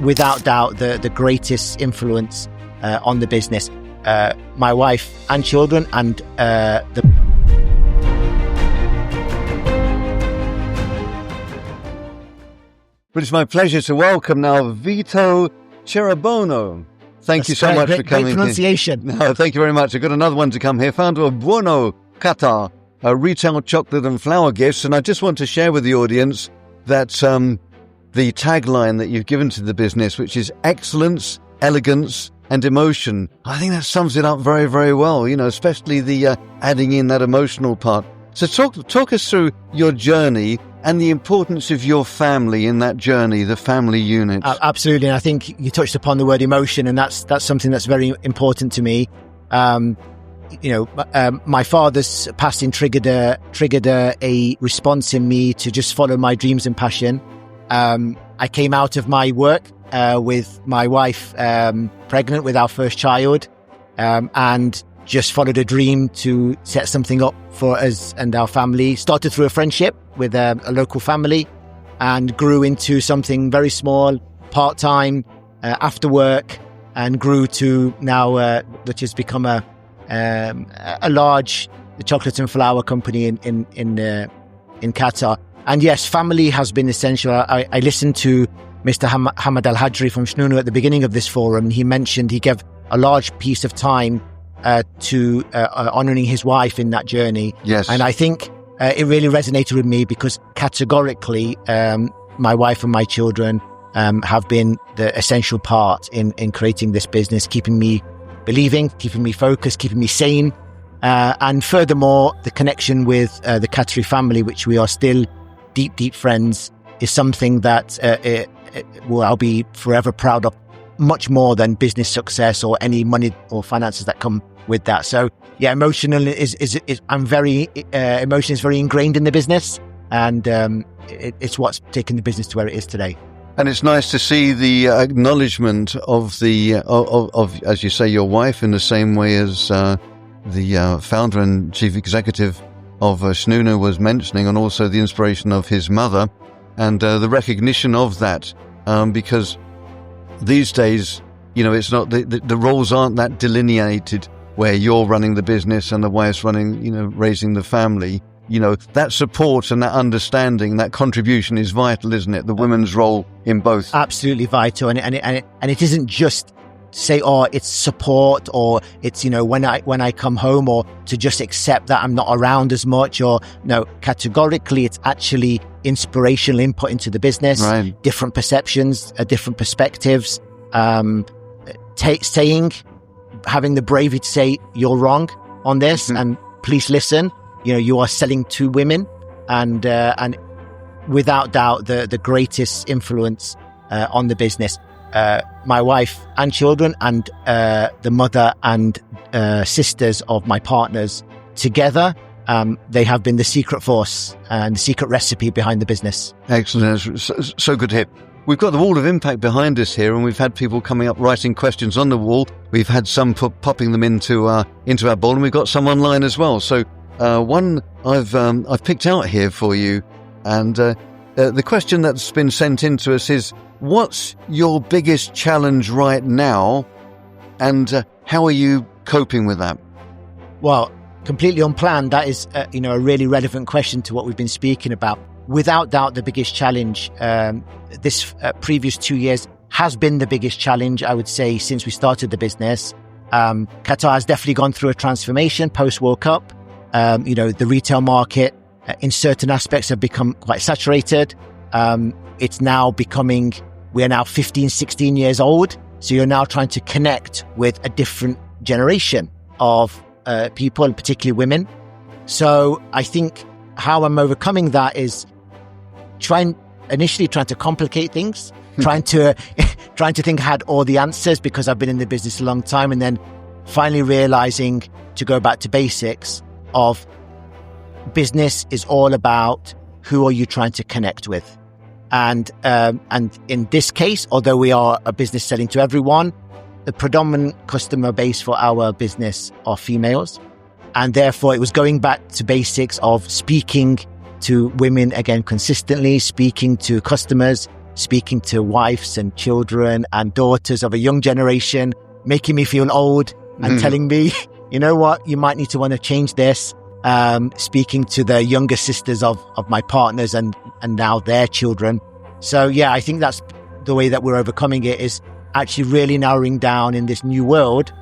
without doubt the greatest influence on the business. My wife and children, and the But it's my pleasure to welcome now Vito Cerabona. Thank you so much for coming. Great pronunciation. No, thank you very much. I've got another one to come here. Founder of Buono Qatar, retail chocolate and flower gifts. And I just want to share with the audience that the tagline that you've given to the business, which is excellence, elegance, and emotion. I think that sums it up very, very well, especially the adding in that emotional part. So talk us through your journey and the importance of your family in that journey, the family unit. Absolutely. And I think you touched upon the word emotion, and that's something that's very important to me. My father's passing triggered a response in me to just follow my dreams and passion. I came out of my work with my wife pregnant with our first child, and just followed a dream to set something up for us and our family. Started through a friendship with a local family, and grew into something very small, part-time, after work, and grew to now which has become a large chocolate and flower company in Qatar. And yes, family has been essential. I listened to Mr. Hamad Al-Hajri from Shnunu at the beginning of this forum, and he mentioned he gave a large piece of time to honouring his wife in that journey. Yes. And I think it really resonated with me, because categorically my wife and my children have been the essential part in creating this business, keeping me believing, keeping me focused, keeping me sane. And furthermore, the connection with the Qatari family, which we are still deep friends, is something that I'll be forever proud of, much more than business success or any money or finances that come with that. So yeah, emotion is very ingrained in the business, and it's what's taken the business to where it is today. And it's nice to see the acknowledgement of of as you say, your wife, in the same way as the founder and chief executive of Shnunu was mentioning, and also the inspiration of his mother, and the recognition of that, because these days, it's not the roles aren't that delineated, where you're running the business and the wife's running, raising the family. That support and that understanding, that contribution is vital, isn't it? The women's role in both. Absolutely vital. And it isn't just say, it's support, or it's, when I come home, or to just accept that I'm not around as much, or no, categorically, it's actually inspirational input into the business, right. Different perceptions, different perspectives, having the bravery to say, you're wrong on this, and please listen. You are selling to women, and without doubt, the greatest influence on the business. My wife and children, and the mother and sisters of my partners together, they have been the secret force and the secret recipe behind the business. Excellent. So good to hear. We've got the wall of impact behind us here, and we've had people coming up writing questions on the wall. We've had some popping them into our bowl, and we've got some online as well. So one I've picked out here for you, and the question that's been sent in to us is, what's your biggest challenge right now, and how are you coping with that? Well, completely unplanned. That is, a really relevant question to what we've been speaking about. Without doubt, the biggest challenge this previous 2 years has been the biggest challenge, I would say, since we started the business. Qatar has definitely gone through a transformation post-World Cup. The retail market in certain aspects have become quite saturated. It's now becoming, we are now 15, 16 years old. So you're now trying to connect with a different generation of people, and particularly women. So I think how I'm overcoming that is trying to complicate things, trying to think I had all the answers, because I've been in the business a long time, and then finally realizing to go back to basics of business is all about who are you trying to connect with. And in this case, although we are a business selling to everyone, the predominant customer base for our business are females. And therefore, it was going back to basics of speaking to women again consistently, speaking to customers, speaking to wives and children and daughters of a young generation, making me feel old and telling me, you know what, you might need to want to change this. Speaking to the younger sisters of my partners and now their children. So yeah, I think that's the way that we're overcoming it, is actually really narrowing down in this new world,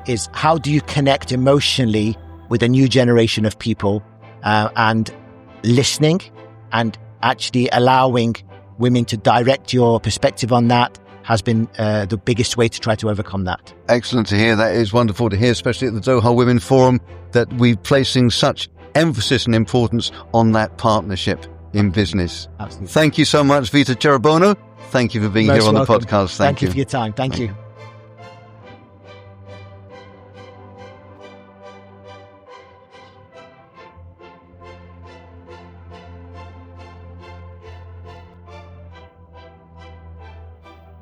is how do you connect emotionally with a new generation of people, and listening and actually allowing women to direct your perspective on that has been the biggest way to try to overcome that. Excellent to hear. That is wonderful to hear, especially at the Doha Women Forum, that we're placing such emphasis and importance on that partnership in business. Absolutely. Thank you so much, Vito Cerabona. Thank you for being here on the podcast. Thank you for your time. Thank you.